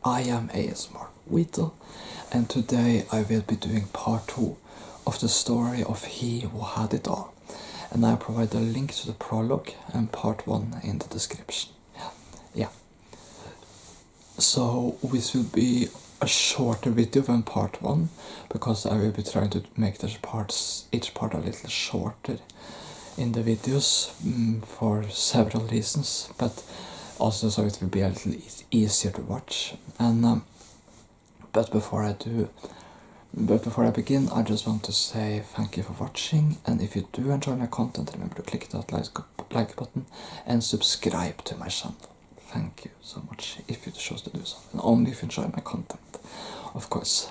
I am ASMR Whittle, and today I will be doing part 2 of the story of He Who Had It All, and I provide a link to the prologue and part 1 in the description. Yeah. So this will be a shorter video than part 1, because I will be trying to make each part a little shorter in the videos for several reasons, but also so it will be a little easier to watch. And but before I begin, I just want to say thank you for watching, and if you do enjoy my content, remember to click that like button and subscribe to my channel. Thank you so much if you choose to do so, and only if you enjoy my content, of course.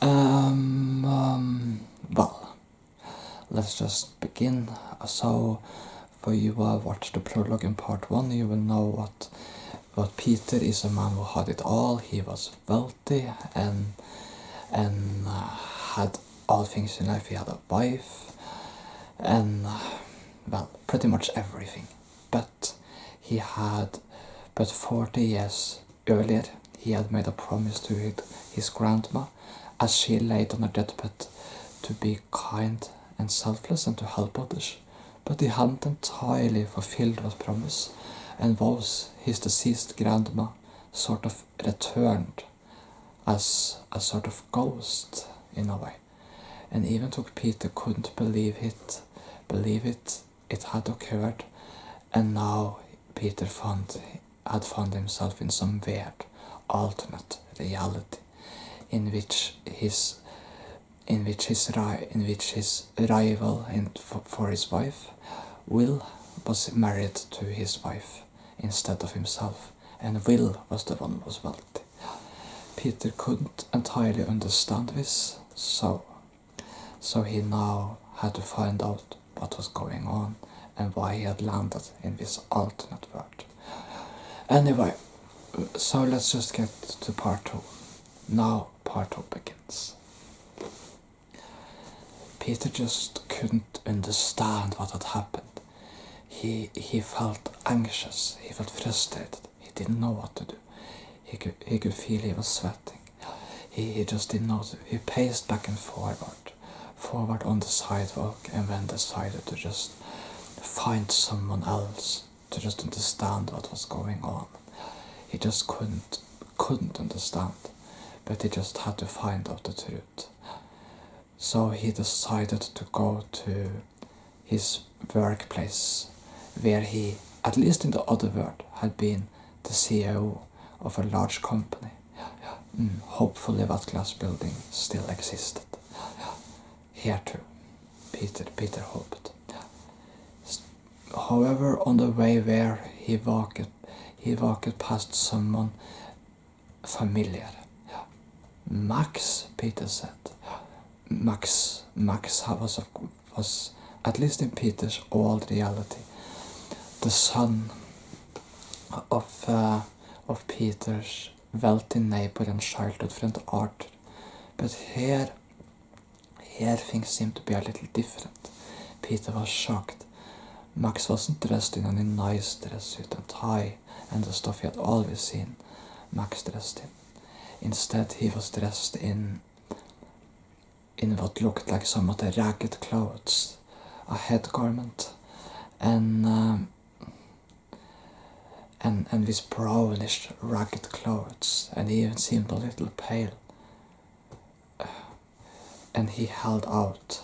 Well, let's just begin. So, for you who have watched the prologue in part 1, you will know what Peter is a man who had it all. He was wealthy and had all things in life. He had a wife and well, pretty much everything. But 40 years earlier, he had made a promise to his grandma, as she laid on her deathbed, to be kind and selfless and to help others. But he hadn't entirely fulfilled that promise, and thus his deceased grandma sort of returned as a sort of ghost in a way. And even though Peter couldn't believe it had occurred, and now Peter had found himself in some weird alternate reality in which his rival for his wife, Will, was married to his wife instead of himself, and Will was the one who was wealthy. Peter couldn't entirely understand this, so he now had to find out what was going on and why he had landed in this alternate world. Anyway, so let's just get to part 2. Now part 2 begins. Peter just couldn't understand what had happened. He felt anxious, he felt frustrated, he didn't know what to do. He could feel he was sweating. He just didn't know. He paced back and forward on the sidewalk, and then decided to just find someone else to just understand what was going on. He just couldn't understand, but he just had to find out the truth. So he decided to go to his workplace, where he, at least in the other world, had been the CEO of a large company. Hopefully that glass building still existed. Here too, Peter hoped. However, on the way there, he walked past someone familiar. Max, Peter said. Max was, at least in Peter's old reality, the son of Peter's wealthy neighbor and childhood friend Arthur. But here things seemed to be a little different. Peter was shocked. Max wasn't dressed in any nice dress suit and tie and the stuff he had always seen Max dressed in. Instead, he was dressed in what looked like somewhat ragged clothes, a head garment, and these brownish ragged clothes, and he even seemed a little pale. And he held out,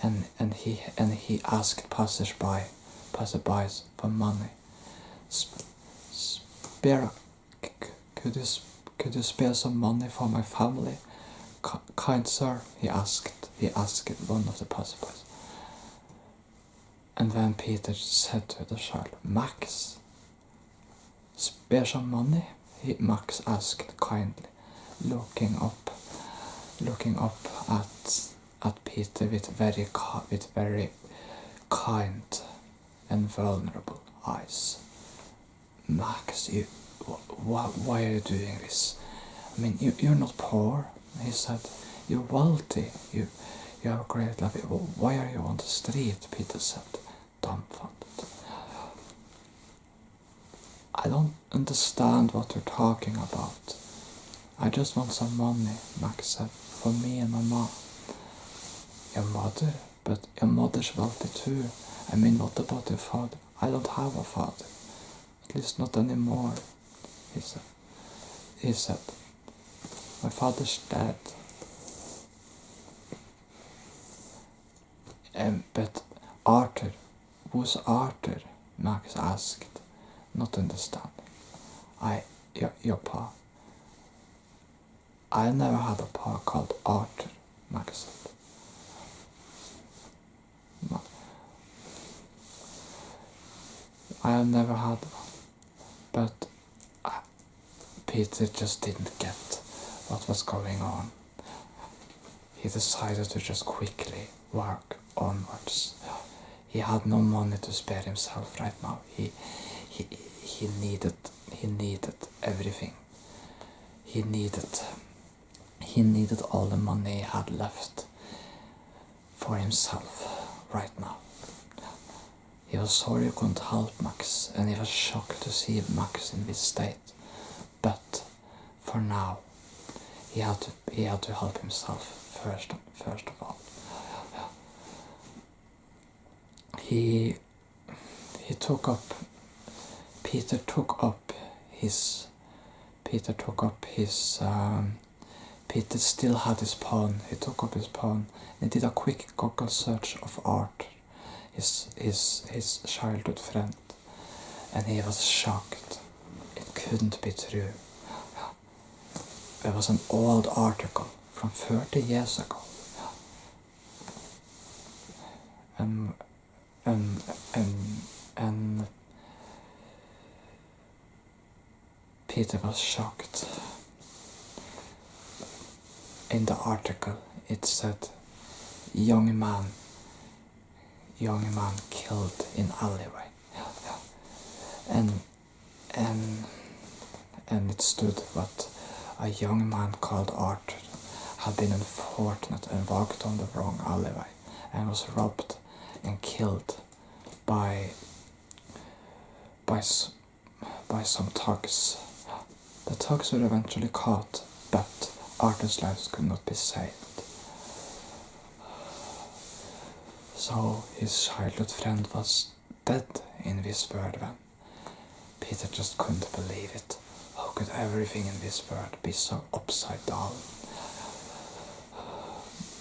and he asked passerbys for money. Could you spare some money for my family, kind sir? He asked one of the passerbys. And then Peter said to the child, Max, spare some money? Max asked kindly, looking up at Peter with very kind and vulnerable eyes. Max, why are you doing this? I mean, you're not poor, he said. You're wealthy. You have a great life. Why are you on the street? Peter said, dumbfounded. I don't understand what you're talking about. I just want some money, Max said, for me and my mom. Your mother? But your mother's wealthy too. I mean, what about your father? I don't have a father. At least not anymore, he said. My father's dead. But Arthur, who's Arthur? Max asked, not understanding. Your pa. I never had a pa called Arthur, Max said. I have never had one, but Peter just didn't get what was going on. He decided to just quickly work onwards. He had no money to spare himself right now. He needed everything. He needed all the money he had left for himself right now. He was sorry he couldn't help Max, and he was shocked to see Max in this state. But for now, he had to help himself first of all. Peter still had his pawn. He took up his pawn and did a quick Google search of Art, his childhood friend, and he was shocked. It couldn't be true. It was an old article from 30 years ago. And Peter was shocked. In the article it said, young man killed in alleyway. And it stood that a young man called Arthur had been unfortunate and walked on the wrong alleyway and was robbed and killed by some thugs. The thugs were eventually caught, but Arthur's lives could not be saved. So his childhood friend was dead in this world then. Peter just couldn't believe it. How could everything in this world be so upside down?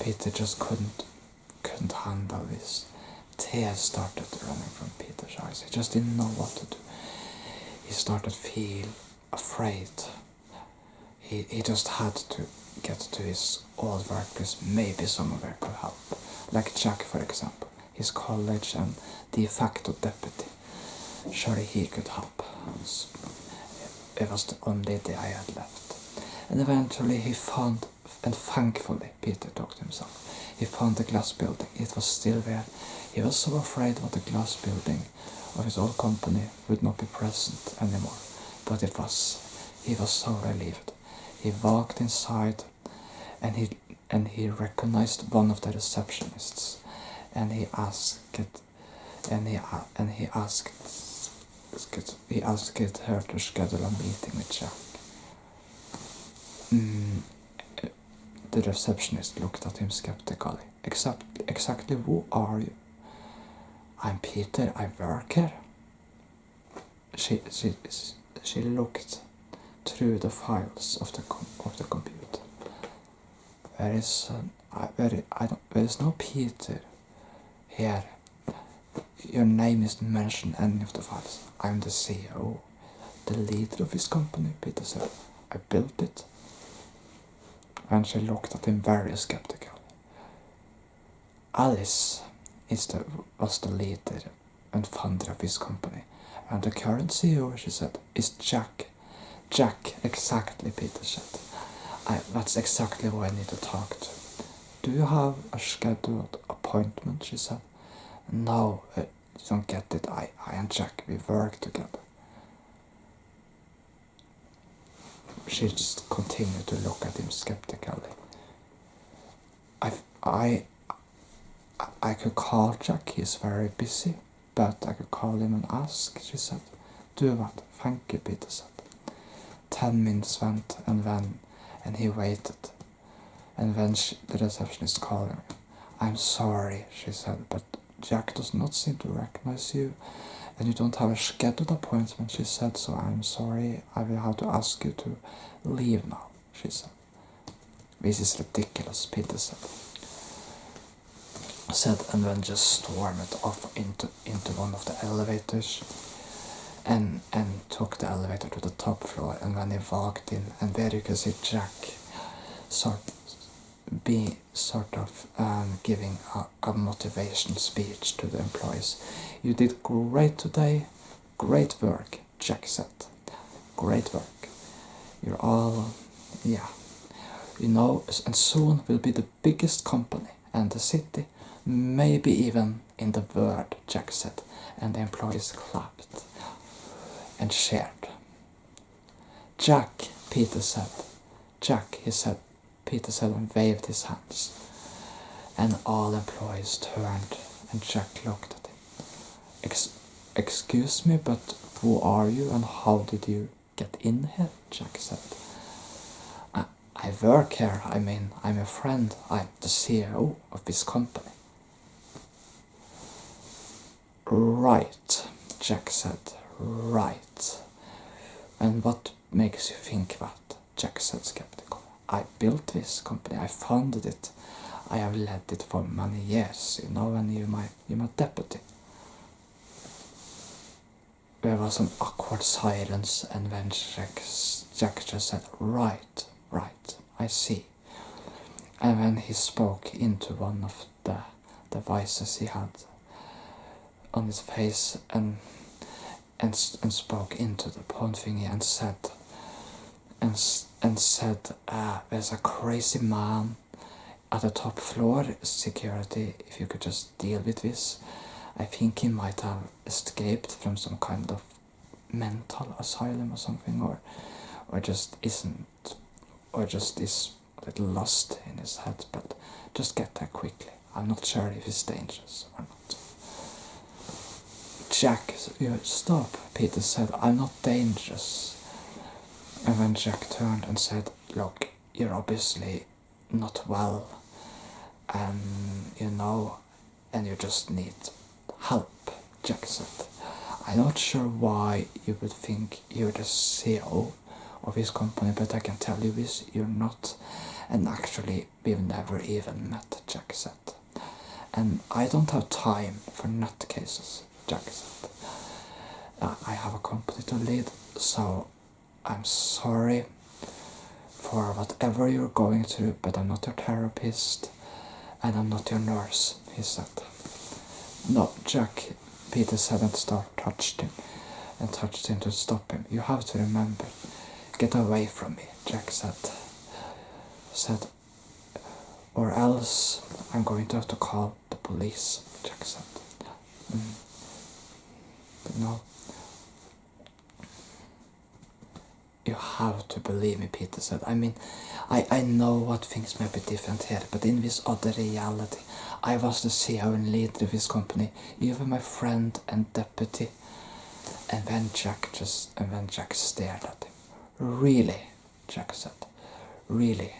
Peter just couldn't handle this. Tears started running from Peter's eyes. He just didn't know what to do. He started to feel afraid. He just had to get to his old workplace. Maybe someone could help. Like Jack, for example. His college and de facto deputy. Surely he could help. It was the only day I had left. And eventually he found, and thankfully, Peter talked to himself, he found the glass building. It was still there. He was so afraid that the glass building of his old company would not be present anymore. But it was. He was so relieved. He walked inside and he recognized one of the receptionists, and he asked her to schedule a meeting with Jack. The receptionist looked at him skeptically. Exactly who are you? I'm Peter, I work here. She looked through the files of the computer. There is no Peter here. Your name isn't mentioned in any of the files. I'm the CEO, the leader of this company, Peter said. I built it. And she looked at him very skeptically. Alice was the leader and founder of this company. And the current CEO, she said, is Jack. Jack, exactly, Peter said. That's exactly who I need to talk to. Do you have a scheduled appointment, she said. No, you don't get it. I and Jack, we work together. She just continued to look at him skeptically. I could call Jack, he's very busy, but I could call him and ask, she said. Do what? Thank you, Peter said. 10 minutes went, and he waited. And then the receptionist called him. I'm sorry, she said, but Jack does not seem to recognize you, and you don't have a scheduled appointment, she said, so I'm sorry, I will have to ask you to leave now, she said. This is ridiculous, Peter said, and then just stormed off into one of the elevators and took the elevator to the top floor, and when he walked in, and there you can see Jack giving a motivation speech to the employees. You did great today. Great work, Jack said. Great work. You're all, and soon we'll be the biggest company in the city, maybe even in the world, Jack said. And the employees clapped and cheered. Jack, Peter said. Jack, he said. Peter said and waved his hands. And all employees turned, and Jack looked at him. Excuse me, but who are you and how did you get in here? Jack said. I work here. I'm a friend. I'm the CEO of this company. Right, Jack said. Right. And what makes you think that? Jack said skeptical. I built this company. I founded it. I have led it for many years, and you're my deputy. There was an awkward silence, and then Jack just said, right, I see. And then he spoke into one of the devices he had on his face, and spoke into the phone thingy and said, there's a crazy man at the top floor, security, if you could just deal with this. I think he might have escaped from some kind of mental asylum or something, or just is a little lost in his head, but just get there quickly. I'm not sure if he's dangerous or not. Jack, stop, Peter said, I'm not dangerous. And then Jack turned and said, look, you're obviously not well, and and you just need help, Jack said. I'm not sure why you would think you're the CEO of his company, but I can tell you this, you're not, and actually we've never even met, Jack said. And I don't have time for nutcases, Jack said. I have a company to lead, so I'm sorry for whatever you're going through, but I'm not your therapist, and I'm not your nurse, he said. No, Jack, Peter said, and touched him to stop him. You have to remember, get away from me, Jack said, or else I'm going to have to call the police, Jack said. No. You have to believe me, Peter said. I know what things may be different here, but in this other reality, I was the CEO and leader of this company. You were my friend and deputy. And then Jack stared at him. Really, Jack said. Really?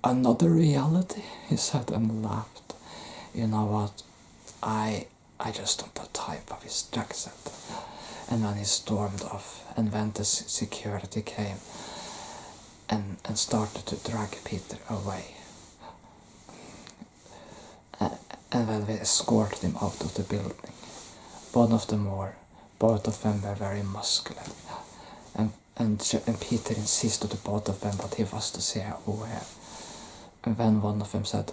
Another reality? He said and laughed. You know what? I just don't have time for this, Jack said. And then he stormed off, and then the security came and started to drag Peter away. And then they escorted him out of the building. Both of them were very muscular. And Peter insisted to both of them that he was the CEO here. And then one of them said,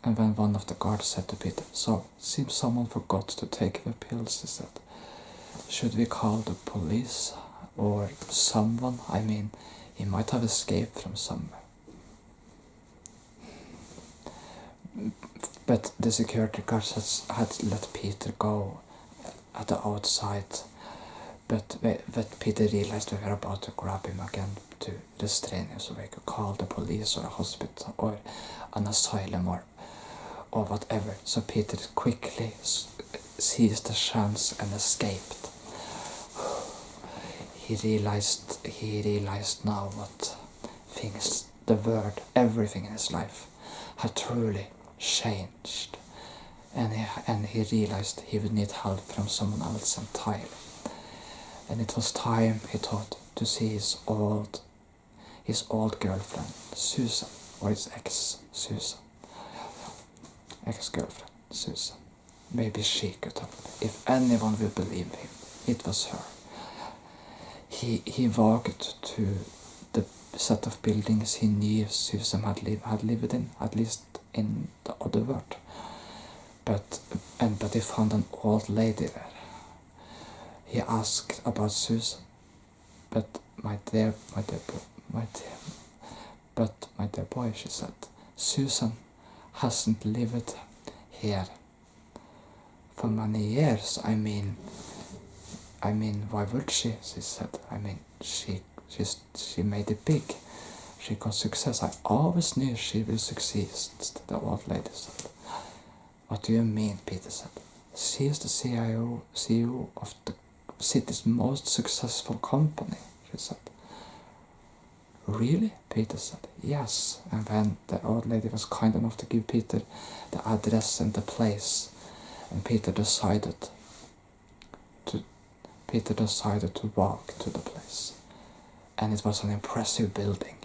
and then one of the guards said to Peter, so, seems someone forgot to take the pills, he said. Should we call the police or someone? He might have escaped from somewhere. But the security guards had let Peter go at the outside. But Peter realized they were about to grab him again to restrain him, so they could call the police or a hospital or an asylum or whatever. So Peter quickly seized the chance and escaped. he realized now what things, the world, everything in his life had truly changed. And he realized he would need help from someone else entirely. And it was time, he thought, to see his old girlfriend, Susan, or his ex-girlfriend, Susan. Maybe she could help. If anyone would believe him, it was her. He walked to the set of buildings he knew Susan had lived in, at least in the other world. But he found an old lady there. He asked about Susan, but my dear boy, she said, Susan hasn't lived here for many years. I mean, why would she? She said. I mean, she made it big. She got success. I always knew she would succeed, the old lady said. What do you mean? Peter said. She is the CEO of the city's most successful company, she said. Really? Peter said. Yes. And when the old lady was kind enough to give Peter the address and the place, and Peter decided to walk to the place. And it was an impressive building.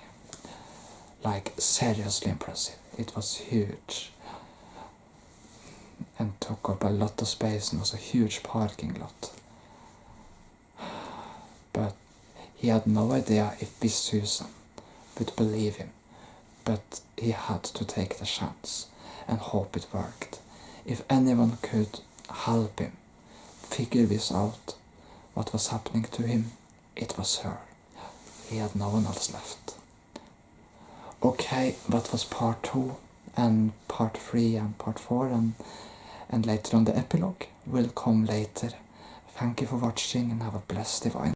Like, seriously impressive. It was huge. And took up a lot of space and was a huge parking lot. But he had no idea if Miss Susan would believe him. But he had to take the chance and hope it worked. If anyone could help him figure this out, what was happening to him, it was her. He had no one else left. Okay, that was part 2 and part 3 and part 4 and later on the epilogue will come later. Thank you for watching and have a blessed divine